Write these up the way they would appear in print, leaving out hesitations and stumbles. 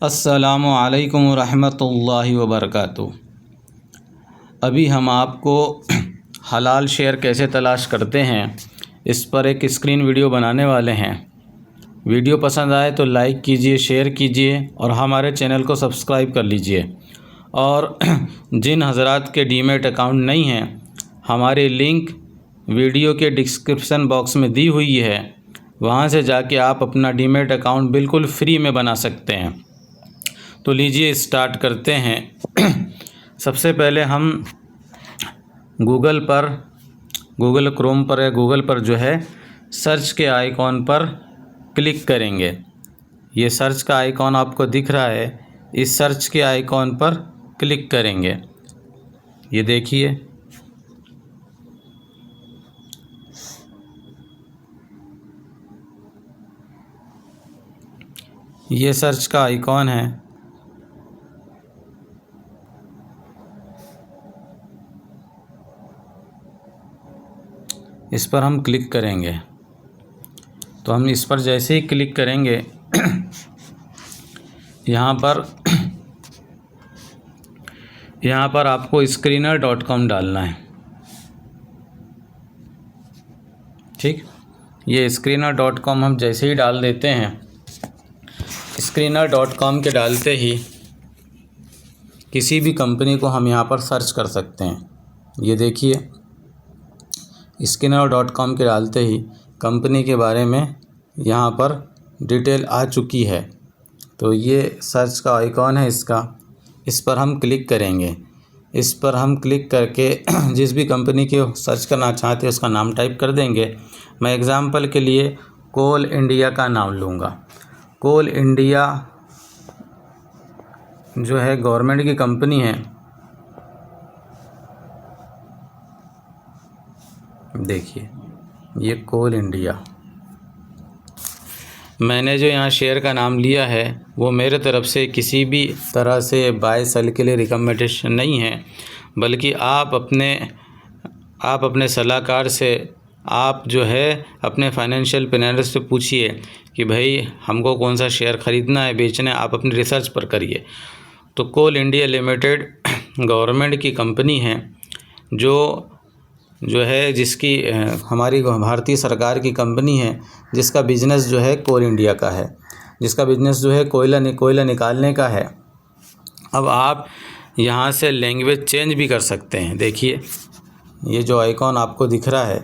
अस्सलामु अलैकुम रहमतुल्लाहि व बरकातुहू। अभी हम आपको हलाल शेयर कैसे तलाश करते हैं इस पर एक स्क्रीन वीडियो बनाने वाले हैं। वीडियो पसंद आए तो लाइक कीजिए, शेयर कीजिए और हमारे चैनल को सब्सक्राइब कर लीजिए। और जिन हज़रात के डीमैट अकाउंट नहीं हैं, हमारी लिंक वीडियो के डिस्क्रिप्शन बॉक्स में दी हुई है, वहां से जाके आप अपना डीमैट अकाउंट बिल्कुल फ्री में बना सकते हैं। तो लीजिए स्टार्ट करते हैं। सबसे पहले हम गूगल क्रोम पर या गूगल पर जो है सर्च के आइकॉन पर क्लिक करेंगे। ये सर्च का आइकॉन आपको दिख रहा है, इस सर्च के आइकॉन पर क्लिक करेंगे। ये देखिए, ये सर्च का आइकॉन है। इस पर हम क्लिक करेंगे। तो हम इस पर जैसे ही क्लिक करेंगे यहाँ पर आपको screener.com डालना है। ठीक, ये screener.com हम जैसे ही डाल देते हैं, screener.com के डालते ही किसी भी कंपनी को हम यहाँ पर सर्च कर सकते हैं। ये देखिए, screener.com के डालते ही कंपनी के बारे में यहाँ पर डिटेल आ चुकी है। तो ये सर्च का आइकॉन है इसका, इस पर हम क्लिक करेंगे। इस पर हम क्लिक करके जिस भी कंपनी के सर्च करना चाहते हैं उसका नाम टाइप कर देंगे। मैं एग्ज़ाम्पल के लिए कोल इंडिया का नाम लूँगा। कोल इंडिया जो है गवर्नमेंट की कंपनी है। देखिए, ये कोल इंडिया। मैंने जो यहाँ शेयर का नाम लिया है वो मेरे तरफ से किसी भी तरह से बाय सेल के लिए रिकमेंडेशन नहीं है, बल्कि आप अपने सलाहकार से, आप जो है अपने फाइनेंशियल प्लानर से पूछिए कि भाई हमको कौन सा शेयर ख़रीदना है, बेचना है। आप अपनी रिसर्च पर करिए। तो कोल इंडिया लिमिटेड गवर्नमेंट की कंपनी है जो है जिसकी हमारी भारतीय सरकार की कंपनी है, जिसका बिज़नेस जो है कोल इंडिया का है, जिसका बिज़नेस जो है कोयला निकालने का है। अब आप यहाँ से लैंग्वेज चेंज भी कर सकते हैं। देखिए, ये जो आइकॉन आपको दिख रहा है,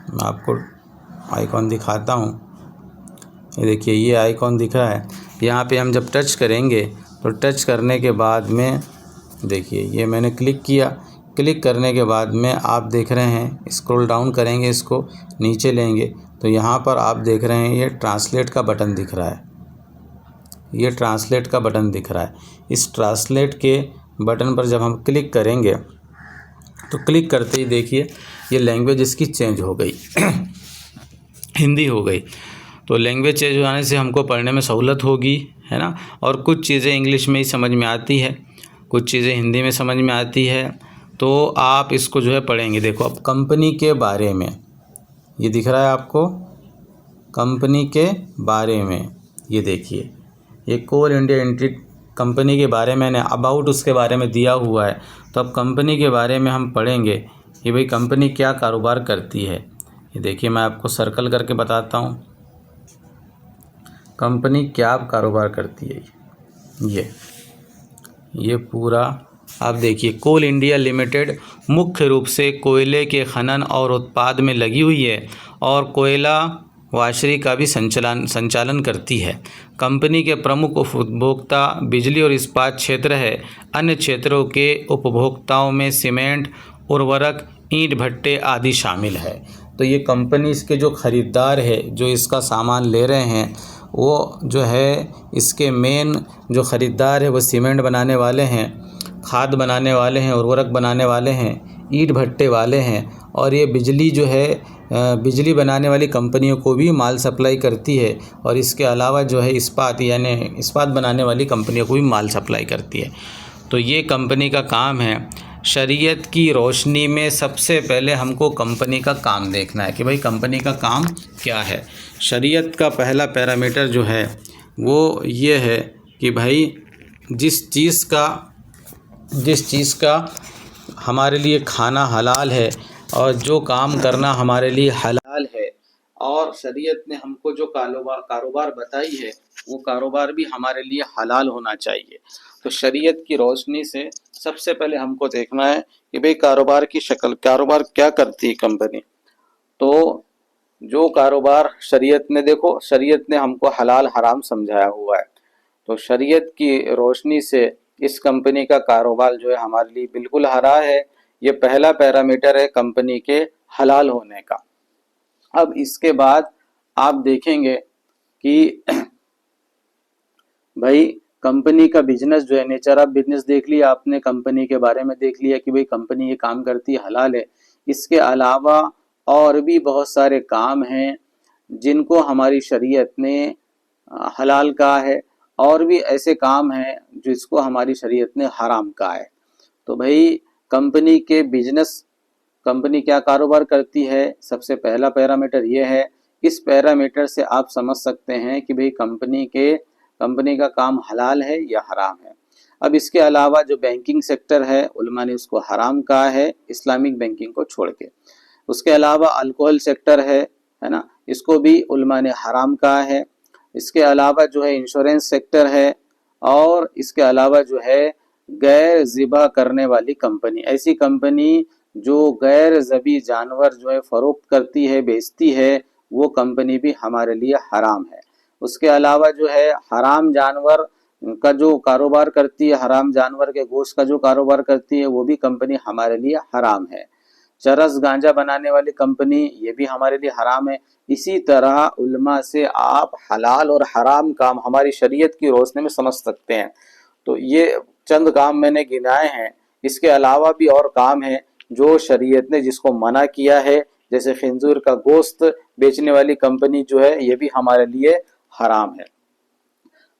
मैं आपको आइकॉन दिखाता हूँ। ये देखिए, ये आइकॉन दिख रहा है। यहाँ पे हम जब टच करेंगे तो टच करने के बाद में देखिए, ये मैंने क्लिक किया। क्लिक करने के बाद में आप देख रहे हैं, स्क्रॉल डाउन करेंगे, इसको नीचे लेंगे तो यहाँ पर आप देख रहे हैं ये ट्रांसलेट का बटन दिख रहा है। ये ट्रांसलेट का बटन दिख रहा है। इस ट्रांसलेट के बटन पर जब हम क्लिक करेंगे तो क्लिक करते ही देखिए ये लैंग्वेज इसकी चेंज हो गई हिंदी हो गई। तो लैंग्वेज चेंज होने से हमको पढ़ने में सहूलत होगी, है ना। और कुछ चीज़ें इंग्लिश में ही समझ में आती है, कुछ चीज़ें हिंदी में समझ में आती है। तो आप इसको जो है पढ़ेंगे। देखो, अब कंपनी के बारे में ये दिख रहा है आपको, कंपनी के बारे में ये देखिए, ये कोल इंडिया एंट्री कंपनी के बारे में मैंने अबाउट उसके बारे में दिया हुआ है। तो अब कंपनी के बारे में हम पढ़ेंगे कि भाई कंपनी क्या कारोबार करती है। ये देखिए, मैं आपको सर्कल करके बताता हूँ कंपनी क्या कारोबार करती है। ये पूरा आप देखिए, कोल इंडिया लिमिटेड मुख्य रूप से कोयले के खनन और उत्पाद में लगी हुई है और कोयला वाशरी का भी संचालन करती है। कंपनी के प्रमुख उपभोक्ता बिजली और इस्पात क्षेत्र है। अन्य क्षेत्रों के उपभोक्ताओं में सीमेंट, उर्वरक, ईंट भट्टे आदि शामिल है। तो ये कंपनी इसके जो ख़रीदार है, जो इसका सामान ले रहे हैं, वो जो है इसके मेन जो ख़रीदार है वो सीमेंट बनाने वाले हैं, खाद बनाने वाले हैं, उर्वरक बनाने वाले हैं, ईंट भट्टे वाले हैं। और ये बिजली जो है बिजली बनाने वाली कंपनियों को भी माल सप्लाई करती है। और इसके अलावा जो है इस्पात, यानी इस्पात बनाने वाली कंपनियों को भी माल सप्लाई करती है। तो ये कंपनी का काम है। शरीयत की रोशनी में सबसे पहले हमको कंपनी का काम देखना है कि भाई कंपनी का काम क्या है। शरीयत का पहला पैरामीटर जो है वो ये है कि भाई जिस चीज़ का हमारे लिए खाना हलाल है और जो काम करना हमारे लिए हलाल है, और शरीयत ने हमको जो कारोबार बताई है वो कारोबार भी हमारे लिए हलाल होना चाहिए। तो शरीयत की रोशनी से सबसे पहले हमको देखना है कि भाई कारोबार की शक्ल, कारोबार क्या करती है कंपनी। तो जो कारोबार शरीयत ने, देखो शरीयत ने हमको हलाल हराम समझाया हुआ है, तो शरीयत की रोशनी से इस कंपनी का कारोबार जो है हमारे लिए बिल्कुल हरा है। ये पहला पैरामीटर है कंपनी के हलाल होने का। अब इसके बाद आप देखेंगे कि भाई कंपनी का बिजनेस जो है, नेचर ऑफ बिजनेस देख लिया आपने, कंपनी के बारे में देख लिया कि भाई कंपनी ये काम करती है, हलाल है। इसके अलावा और भी बहुत सारे काम हैं जिनको हमारी शरीयत ने हलाल कहा है, और भी ऐसे काम हैं जिसको हमारी शरीयत ने हराम कहा है। तो भाई कंपनी के बिजनेस, कंपनी क्या कारोबार करती है, सबसे पहला पैरामीटर ये है। इस पैरामीटर से आप समझ सकते हैं कि भाई कंपनी का काम हलाल है या हराम है। अब इसके अलावा जो बैंकिंग सेक्टर है, उलमा ने उसको हराम कहा है इस्लामिक बैंकिंग को छोड़ के। उसके अलावा अल्कोहल सेक्टर है ना, इसको भी उलमा ने हराम कहा है। इसके अलावा जो है इंश्योरेंस सेक्टर है, और इसके अलावा जो है गैर ज़िबा करने वाली कंपनी, ऐसी कंपनी जो गैर ज़बी जानवर जो है फरोख्त करती है, बेचती है, वो कंपनी भी हमारे लिए हराम है। उसके अलावा जो है हराम जानवर का जो कारोबार करती है, हराम जानवर के गोश्त का जो कारोबार करती है, वो भी कंपनी हमारे लिए हराम है। चरस गांजा बनाने वाली कंपनी, ये भी हमारे लिए हराम है। इसी तरह उल्मा से आप हलाल और हराम काम हमारी शरीयत की रोशनी में समझ सकते हैं। तो ये चंद काम मैंने गिनाए हैं। इसके अलावा भी और काम हैं जो शरीयत ने जिसको मना किया है, जैसे खिंजूर का गोश्त बेचने वाली कंपनी जो है, ये भी हमारे लिए हराम है।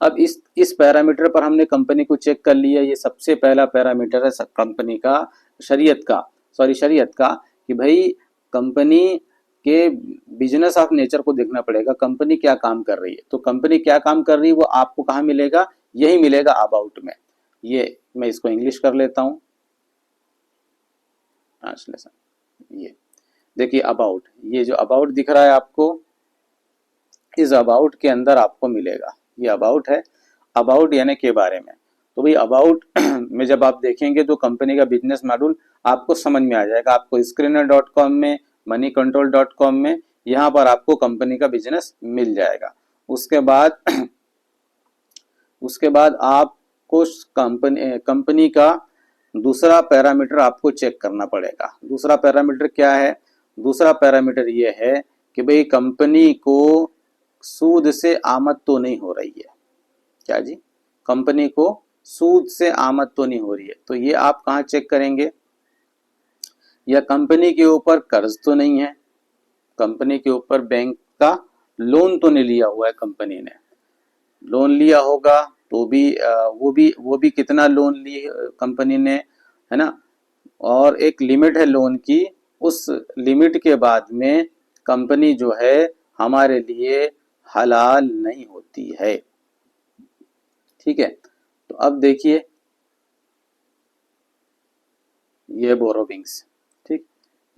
अब इस पैरामीटर पर हमने कंपनी को चेक कर लिया। ये सबसे पहला पैरामीटर है कंपनी का, शरीयत का कि भाई कंपनी के बिजनेस ऑफ नेचर को देखना पड़ेगा, कंपनी क्या काम कर रही है। तो कंपनी क्या काम कर रही है वो आपको कहाँ मिलेगा, यही मिलेगा अबाउट में। ये मैं इसको इंग्लिश कर लेता हूँ ट्रांसलेशन। ये देखिए अबाउट, ये जो अबाउट दिख रहा है आपको, इस अबाउट के अंदर आपको मिलेगा, ये अबाउट है, अबाउट यानी के बारे में। तो भाई अबाउट में जब आप देखेंगे तो कंपनी का बिजनेस मॉड्यूल आपको समझ में आ जाएगा। आपको स्क्रीनर.com में, moneycontrol.com में, यहाँ पर आपको कंपनी का बिजनेस मिल जाएगा। उसके बाद आपको कंपनी का दूसरा पैरामीटर आपको चेक करना पड़ेगा। दूसरा पैरामीटर क्या है? दूसरा पैरामीटर ये है कि भाई कंपनी को सूद से आमद तो नहीं हो रही है। क्या जी? कंपनी को सूद से आमद तो नहीं हो रही है। तो ये आप कहाँ चेक करेंगे? या कंपनी के ऊपर कर्ज तो नहीं है, कंपनी के ऊपर बैंक का लोन तो नहीं लिया हुआ है। कंपनी ने लोन लिया होगा तो भी वो भी कितना लोन ली कंपनी ने, है ना, और एक लिमिट है लोन की। उस लिमिट के बाद में कंपनी जो है हमारे लिए हलाल नहीं होती है। ठीक है, तो अब देखिए ये बोरोविंग्स, ठीक,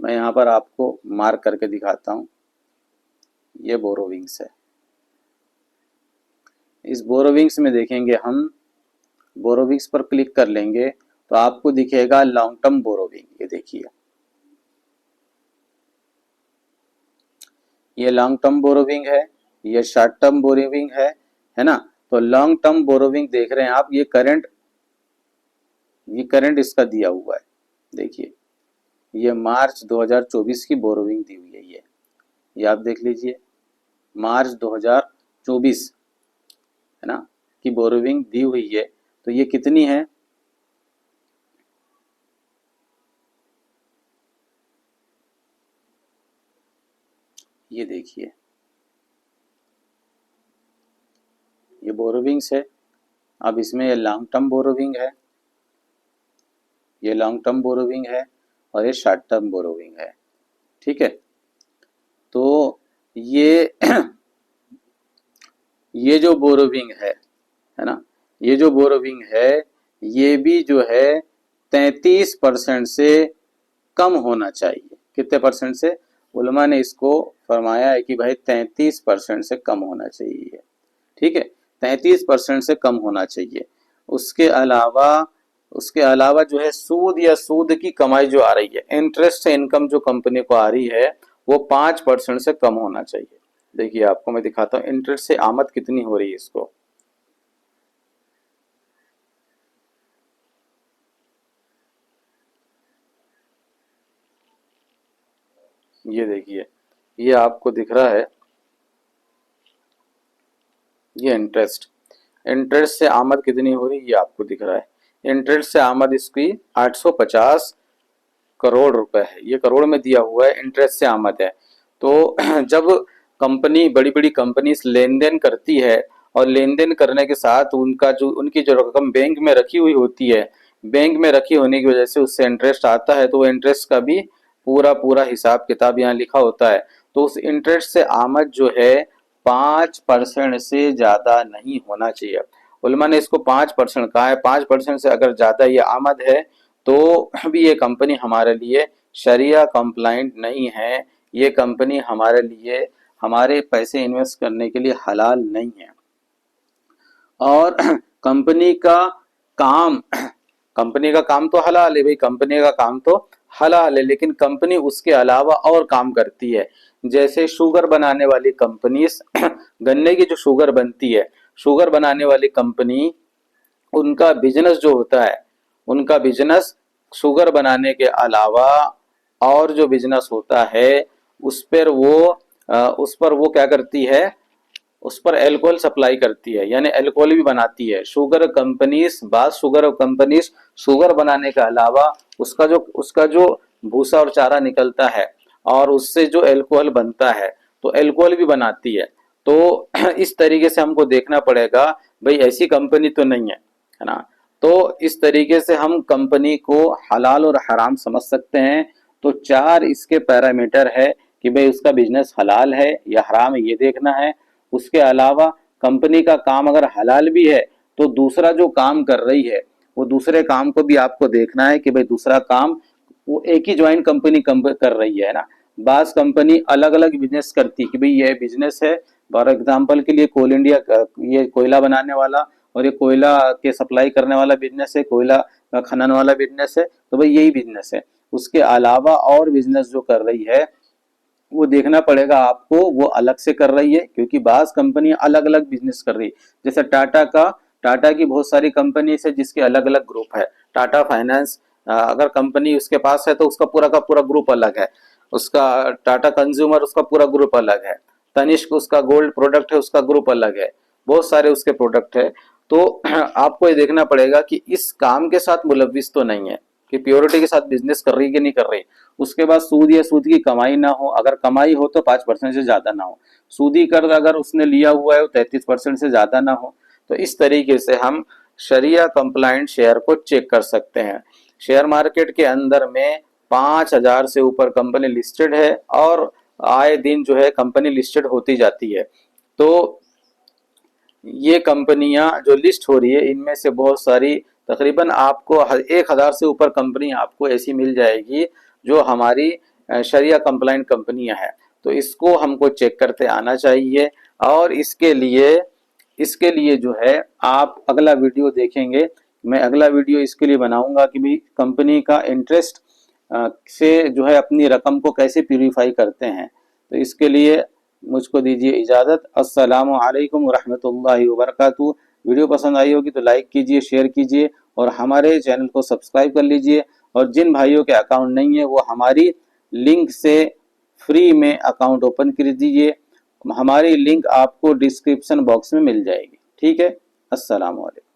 मैं यहाँ पर आपको मार्क करके दिखाता हूँ। ये बोरोविंग्स है। इस बोरोविंग्स में देखेंगे हम, बोरोविंग्स पर क्लिक कर लेंगे तो आपको दिखेगा लॉन्ग टर्म बोरोविंग। ये देखिए, ये लॉन्ग टर्म बोरोविंग है, ये शॉर्ट टर्म बोरोविंग है ना। तो लॉन्ग टर्म बोरोविंग देख रहे हैं आप, ये करंट इसका दिया हुआ है। देखिए ये मार्च 2024 की बोरोविंग दी हुई है। ये आप देख लीजिए, मार्च 2024 है ना की बोरोविंग दी हुई है। तो ये कितनी है? ये देखिए, ये बोरोविंग्स है। अब इसमें ये लॉन्ग टर्म बोरोविंग है, ये लॉन्ग टर्म बोरोविंग है, और ये शॉर्ट टर्म बोरोविंग है। ठीक है, तो ये ये जो बोरोविंग है ना, ये जो बोरोविंग है ये भी जो है 33% से कम होना चाहिए। कितने परसेंट से? उलमा ने इसको फरमाया है कि भाई 33% से कम होना चाहिए। ठीक है, 33% से कम होना चाहिए। उसके अलावा जो है सूद या सूद की कमाई जो आ रही है, इंटरेस्ट से इनकम जो कंपनी को आ रही है वो 5% से कम होना चाहिए। देखिए आपको मैं दिखाता हूँ इंटरेस्ट से आमद कितनी हो रही है इसको। ये देखिए, ये आपको दिख रहा है, ये इंटरेस्ट से आमद कितनी हो रही है ये आपको दिख रहा है। इंटरेस्ट से आमद इसकी 850 करोड़ रुपए है, ये करोड़ में दिया हुआ है, इंटरेस्ट से आमद है। तो जब कंपनी, बड़ी बड़ी कंपनी लेन देन करती है और लेन देन करने के साथ उनकी जो रकम बैंक में रखी हुई होती है, बैंक में रखी होने की वजह से उससे इंटरेस्ट आता है, तो वो इंटरेस्ट का भी पूरा पूरा हिसाब किताब यहाँ लिखा होता है। तो उस इंटरेस्ट से आमद जो है 5% से ज्यादा नहीं होना चाहिए। उलमा ने इसको 5% कहा है। 5% से अगर ज्यादा ये आमद है तो भी ये कंपनी हमारे लिए शरिया कंप्लाइंट नहीं है, ये कंपनी हमारे लिए, हमारे पैसे इन्वेस्ट करने के लिए हलाल नहीं है। और कंपनी का काम कंपनी का काम तो हलाल है भाई, कंपनी का काम तो हलाल है, लेकिन कंपनी उसके अलावा और काम करती है। जैसे शुगर बनाने वाली कंपनी गन्ने की जो शुगर बनती है, शुगर बनाने वाली कंपनी, उनका बिजनेस जो होता है, उनका बिजनेस शुगर बनाने के अलावा और जो बिजनेस होता है उस पर वो क्या करती है, उस पर एल्कोहल सप्लाई करती है, यानी एल्कोहल भी बनाती है। शुगर कंपनीज शुगर बनाने के अलावा उसका जो भूसा और चारा निकलता है और उससे जो एल्कोहल बनता है, तो एल्कोहल भी बनाती है। तो इस तरीके से हमको देखना पड़ेगा भाई, ऐसी कंपनी तो नहीं है ना। तो इस तरीके से हम कंपनी को हलाल और हराम समझ सकते हैं। तो 4 इसके पैरामीटर है कि भाई उसका बिजनेस हलाल है या हराम है, ये देखना है। उसके अलावा कंपनी का काम अगर हलाल भी है तो दूसरा जो काम कर रही है वो दूसरे काम को भी आपको देखना है कि भाई दूसरा काम वो एक ही ज्वाइंट कंपनी कर रही है ना। बास कंपनी अलग अलग बिजनेस करती है कि भाई ये बिजनेस है, फॉर एग्जाम्पल के लिए कोल इंडिया, ये कोयला बनाने वाला और ये कोयला के सप्लाई करने वाला बिजनेस है, कोयला का खनन वाला बिजनेस है, तो भाई यही बिजनेस है। उसके अलावा और बिजनेस जो कर रही है वो देखना पड़ेगा आपको, वो अलग से कर रही है, क्योंकि बास कंपनी अलग अलग बिजनेस कर रही है। जैसे टाटा की बहुत सारी कंपनी है जिसके अलग अलग ग्रुप है। टाटा फाइनेंस अगर कंपनी उसके पास है तो उसका पूरा का पूरा ग्रुप अलग है। उसका टाटा कंज्यूमर, उसका पूरा ग्रुप अलग है। तनिष्क उसका गोल्ड प्रोडक्ट है, उसका ग्रुप अलग है। बहुत सारे उसके प्रोडक्ट है। तो आपको ये देखना पड़ेगा कि इस काम के साथ मुलविस तो नहीं है, कि प्योरिटी के साथ बिजनेस कर रही है कि नहीं कर रही। उसके बाद सूद या सूद की कमाई ना हो, अगर कमाई हो तो 5% से ज्यादा ना हो। सूदी कर्ज अगर उसने लिया हुआ है वो 33% से ज्यादा ना हो। तो इस तरीके से हम शरिया कंप्लाइंट शेयर को चेक कर सकते हैं। शेयर मार्केट के अंदर में 5,000 से ऊपर कंपनी लिस्टेड है और आए दिन जो है कंपनी लिस्टेड होती जाती है। तो ये कंपनियां जो लिस्ट हो रही है इनमें से बहुत सारी, तकरीबन आपको 1,000 से ऊपर कंपनी आपको ऐसी मिल जाएगी जो हमारी शरिया कंप्लाइंट कंपनियां हैं। तो इसको हमको चेक करते आना चाहिए। और इसके लिए जो है आप अगला वीडियो देखेंगे। मैं अगला वीडियो इसके लिए बनाऊंगा कि भाई कंपनी का इंटरेस्ट से जो है अपनी रकम को कैसे प्यूरिफाई करते हैं। तो इसके लिए मुझको दीजिए इजाज़त। अस्सलामु अलैकुम वरहमतुल्लाहि वबरकातुहू। वीडियो पसंद आई होगी तो लाइक कीजिए, शेयर कीजिए और हमारे चैनल को सब्सक्राइब कर लीजिए। और जिन भाइयों के अकाउंट नहीं है वो हमारी लिंक से फ्री में अकाउंट ओपन कर दीजिए। हमारी लिंक आपको डिस्क्रिप्शन बॉक्स में मिल जाएगी। ठीक है, अस्सलामु अलैकुम।